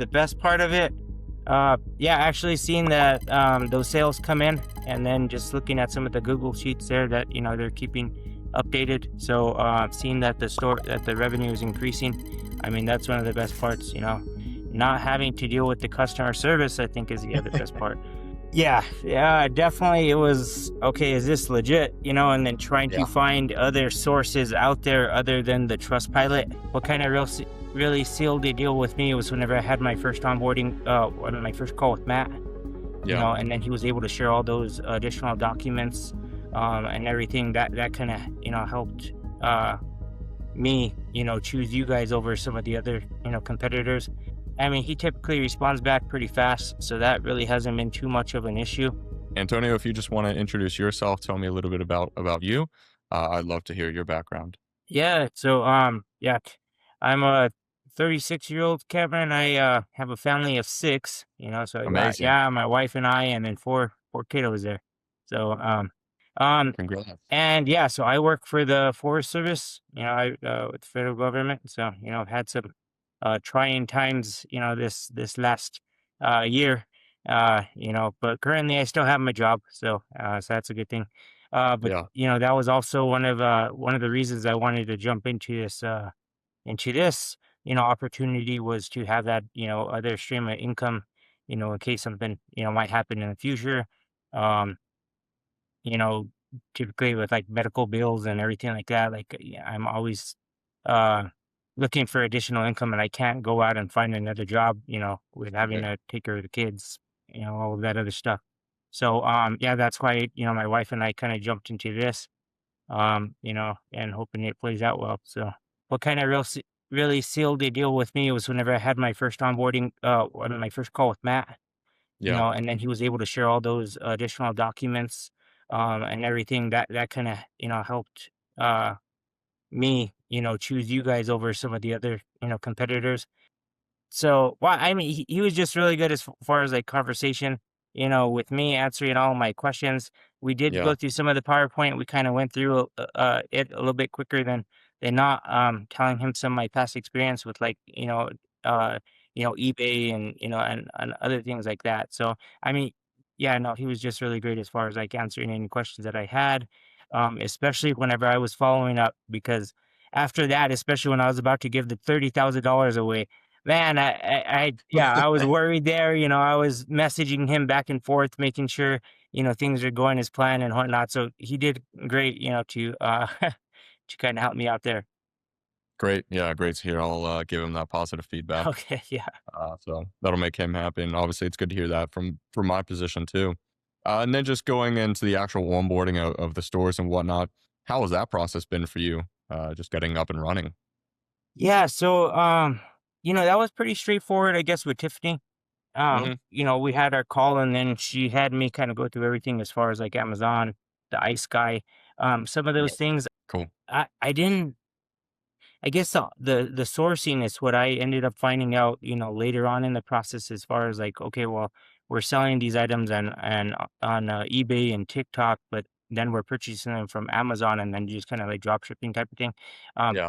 The best part of it, yeah, actually seeing that those sales come in, and then just looking at some of the Google sheets there that they're keeping updated. So seeing that the revenue is increasing. I mean, that's one of the best parts. Not having to deal with the customer service, I think, is the other best part. Yeah, definitely. It was okay. Is this legit? And then trying to Yeah. find other sources out there other than the Trust Pilot. What kind of really sealed the deal with me was whenever I had my first onboarding, my first call with Matt. Yeah. And then he was able to share all those additional documents and everything. That kind of helped me choose you guys over some of the other competitors. I mean, he typically responds back pretty fast, so that really hasn't been too much of an issue. Antonio, if you just want to introduce yourself, tell me a little bit about you. I'd love to hear your background. Yeah, so yeah, I'm a 36-year-old Kevin. I have a family of 6, so I got Amazing. my wife and I, and then four kiddos there. So um Congrats. and yeah, so I work for the Forest Service, I with the federal government. So, I've had some trying times, this last year, but currently I still have my job, so that's a good thing. But Yeah. that was also one of the reasons I wanted to jump into this opportunity, was to have that other stream of income, in case something might happen in the future. Um, you know, Typically with like medical bills and everything like that, like yeah, I'm always uh looking for additional income, and I can't go out and find another job, with having Right. to take care of the kids, all of that other stuff. So yeah, that's why, my wife and I kind of jumped into this, and hoping it plays out well. So what kind of really sealed the deal with me was whenever I had my first onboarding, my first call with Matt, Yeah. and then he was able to share all those additional documents and everything. That kind of helped me choose you guys over some of the other competitors. So, well, I mean, he was just really good as far as like conversation, with me answering all my questions. We did Yeah. go through some of the PowerPoint. We kind of went through it a little bit quicker than not. Telling him some of my past experience with, like, uh, eBay, and and other things like that. So, I mean, yeah, no, he was just really great as far as like answering any questions that I had, especially whenever I was following up, because after that, especially when I was about to give the $30,000 away. Man, yeah, I was worried there. I was messaging him back and forth, making sure, things are going as planned and whatnot. So he did great, to to kind of help me out there. Great. Yeah. Great to hear. I'll give him that positive feedback. Okay, yeah. So that'll make him happy. And obviously, it's good to hear that from my position too. And then just going into the actual onboarding of the stores and whatnot, how has that process been for you? Just getting up and running. Yeah, so that was pretty straightforward, I guess, with Tiffany. Hmm. We had our call, and then she had me kind of go through everything as far as like Amazon, the Ice Guy, some of Yeah. those things. Cool. I didn't. I guess the sourcing is what I ended up finding out, later on in the process, as far as like, okay, well, we're selling these items and on eBay and TikTok, but then we're purchasing them from Amazon, and then just kind of like drop shipping type of thing. Um, Yeah.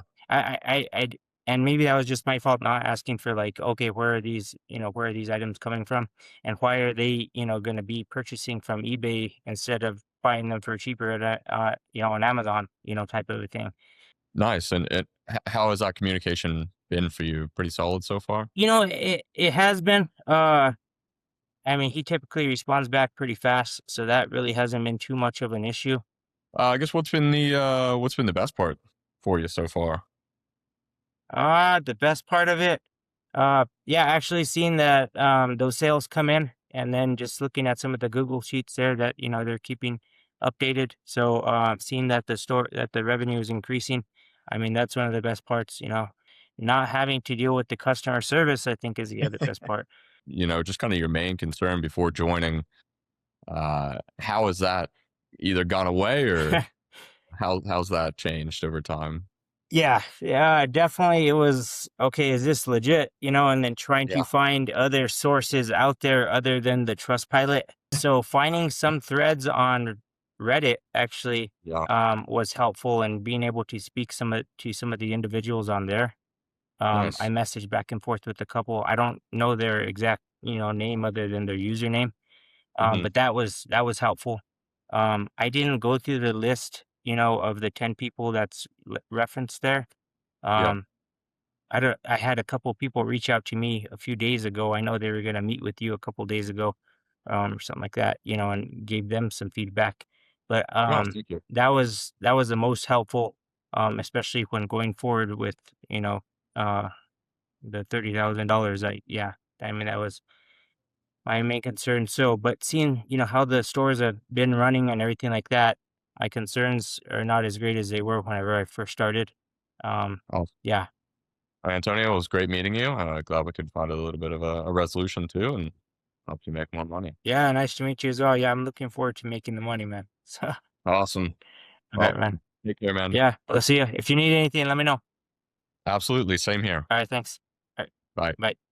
and maybe that was just my fault, not asking for like, okay, where are these items coming from, and why are they, going to be purchasing from eBay instead of buying them for cheaper at, on Amazon, type of a thing. Nice. And how has that communication been for you? Pretty solid so far? It has been. I mean, he typically responds back pretty fast, so that really hasn't been too much of an issue. I guess what's been the best part for you so far? The best part of it, yeah, actually seeing that those sales come in, and then just looking at some of the Google sheets there that they're keeping updated. So seeing that the revenue is increasing. I mean, that's one of the best parts. Not having to deal with the customer service, I think, is the other best part. Just kind of your main concern before joining. How has that either gone away or how's that changed over time? Yeah, definitely. It was okay. Is this legit? And then trying to Yeah. find other sources out there other than the Trust Pilot. So finding some threads on Reddit actually Yeah. was helpful, and being able to speak to some of the individuals on there. I Nice. messaged back and forth with a couple. I don't know their exact, name other than their username. Mhm. But that was helpful. I didn't go through the list, of the 10 people that's referenced there. Yeah. Um, I had a couple people reach out to me a few days ago. I know they were gonna meet with you a couple days ago, or something like that, and gave them some feedback. But Nice. Thank you. that was the most helpful, especially when going forward with, uh the $30,000. I mean that was my main concern. So, but seeing, how the stores have been running and everything like that, my concerns are not as great as they were whenever I first started. Um, Awesome. yeah. Antonio, it was great meeting you. Glad we could find a little bit of a resolution too and help you make more money. Yeah, nice to meet you as well. Yeah, I'm looking forward to making the money, man. So, all Awesome. right, Well, man. take care, man. Yeah, I'll see you. If you need anything, let me know. Absolutely. Same here. All right, thanks. All right, Bye. bye.